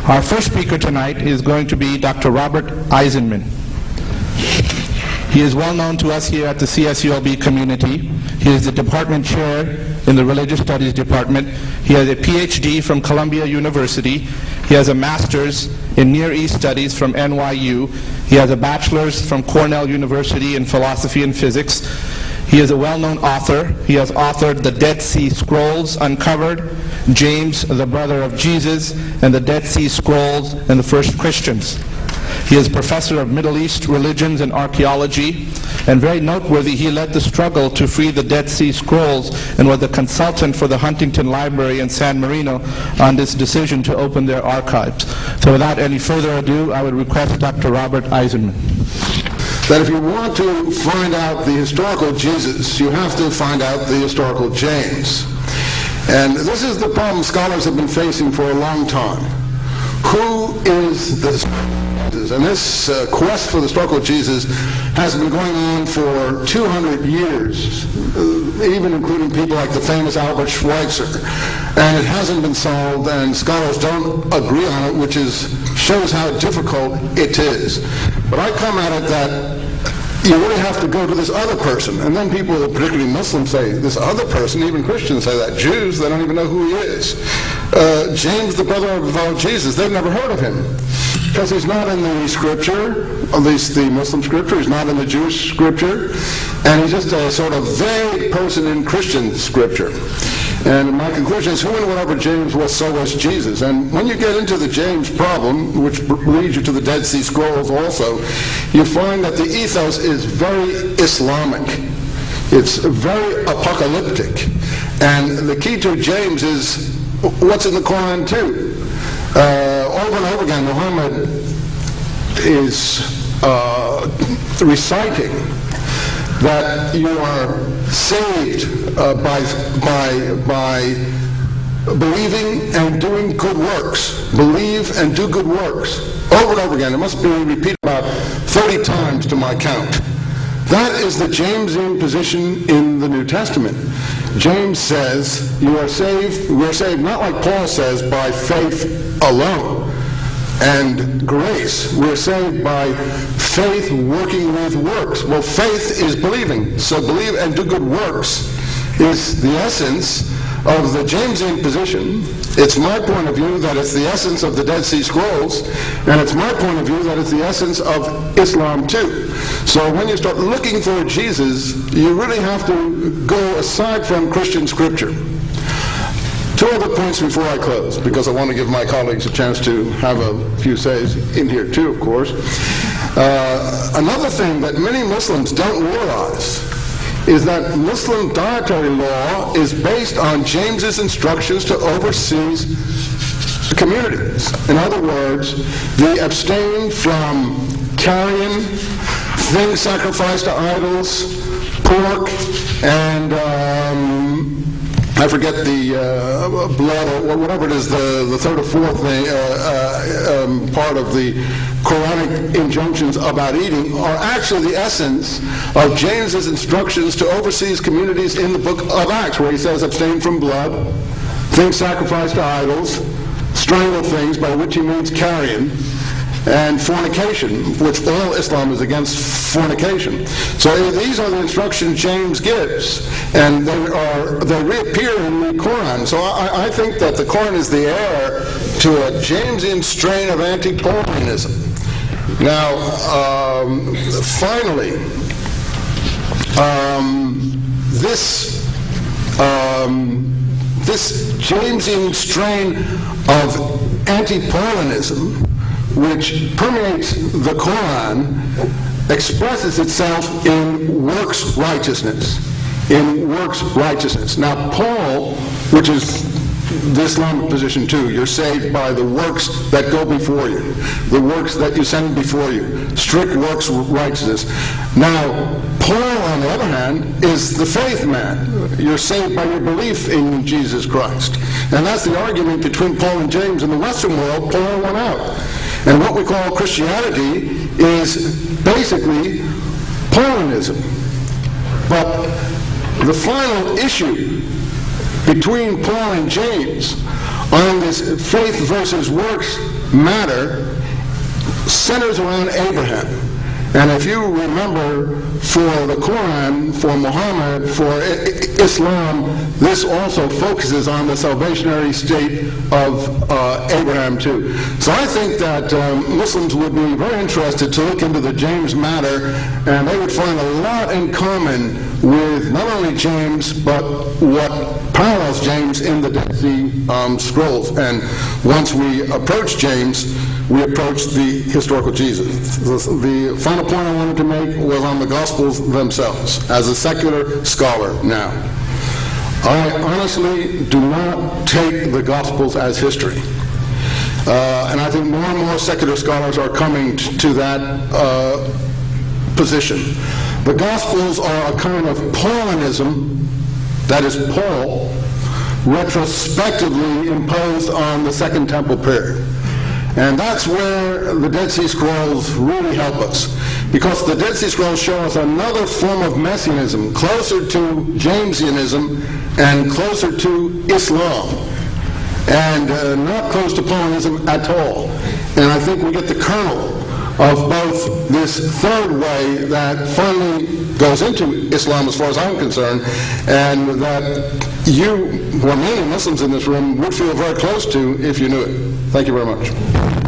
Our first speaker tonight is going to be Dr. Robert Eisenman. He is well known to us here at the CSULB community. He is the department chair in the Religious Studies Department. He has a PhD from Columbia University. He has a master's in Near East Studies from NYU. He has a bachelor's from Cornell University in Philosophy and Physics. He is a well-known author. He has authored The Dead Sea Scrolls Uncovered, James, the Brother of Jesus, and The Dead Sea Scrolls and the First Christians. He is professor of Middle East religions and archaeology, and very noteworthy, he led the struggle to free the Dead Sea Scrolls and was a consultant for the Huntington Library in San Marino on this decision to open their archives. So without any further ado, I would request Dr. Robert Eisenman. That if you want to find out the historical Jesus, you have to find out the historical James. And this is the problem scholars have been facing for a long time. Who is the Jesus? And this quest for the historical Jesus has been going on for 200 years, even including people like the famous Albert Schweitzer. And it hasn't been solved, and scholars don't agree on it, which shows how difficult it is. But I come at it that you really have to go to this other person. And then people, particularly Muslims, say, this other person, even Christians say that. Jews, they don't even know who he is. James, the brother of Jesus, they've never heard of him. Because he's not in the scripture, at least the Muslim scripture, he's not in the Jewish scripture, and he's just a sort of vague person in Christian scripture. And my conclusion is, who and whatever James was, so was Jesus. And when you get into the James problem, which leads you to the Dead Sea Scrolls also, you find that the ethos is very Islamic. It's very apocalyptic. And the key to James is what's in the Quran too. Over and over again, Muhammad is reciting that you are saved by believing and doing good works. Believe and do good works. Over and over again. It must be repeated about 30 times to my count. That is the Jamesian position in the New Testament. James says you are saved, we're saved not like Paul says, by faith alone and grace. We're saved by faith working with works. Well, faith is believing. So believe and do good works is the essence of the Jamesian position. It's my point of view that it's the essence of the Dead Sea Scrolls, and it's my point of view that it's the essence of Islam too. So when you start looking for Jesus, you really have to go aside from Christian scripture. Two other points before I close, because I want to give my colleagues a chance to have a few says in here too, of course. Another thing that many Muslims don't realize is that Muslim dietary law is based on James's instructions to overseas communities. In other words, they abstain from carrion, things sacrificed to idols, pork, and I forget the blood or whatever it is, the third or fourth part of the Quranic injunctions about eating are actually the essence of James's instructions to overseas communities in the book of Acts, where he says abstain from blood, things sacrificed to idols, strangle things, by which he means carrion, and fornication, which all Islam is against fornication. So these are the instructions James gives, and they reappear in the Quran. So I think that the Quran is the heir to a Jamesian strain of anti-Paulinism. Now, finally, this Jamesian strain of anti-Paulinism, which permeates the Quran, expresses itself in works righteousness. Now, Paul, which is the Islamic position too, you're saved by the works that go before you, the works that you send before you, strict works righteousness. Now, Paul, on the other hand, is the faith man. You're saved by your belief in Jesus Christ. And that's the argument between Paul and James. In the Western world, Paul went out. And what we call Christianity is basically Paulinism. But the final issue between Paul and James on this faith versus works matter centers around Abraham. And if you remember, for the Quran, for Muhammad, for Islam, this also focuses on the salvationary state of Abraham too. So I think that Muslims would be very interested to look into the James matter, and they would find a lot in common with not only James, but what parallels James in the Dead Sea Scrolls. And once we approach James, we approach the historical Jesus. The final point I wanted to make was on the Gospels themselves, as a secular scholar now. I honestly do not take the Gospels as history. And I think more and more secular scholars are coming to that position. The Gospels are a kind of Paulinism, that is Paul, retrospectively imposed on the Second Temple period. And that's where the Dead Sea Scrolls really help us, because the Dead Sea Scrolls show us another form of messianism, closer to Jamesianism and closer to Islam, and not close to Paulinism at all. And I think we get the kernel of both this third way that finally goes into Islam, as far as I'm concerned, and that you, who are many Muslims in this room, would feel very close to if you knew it. Thank you very much.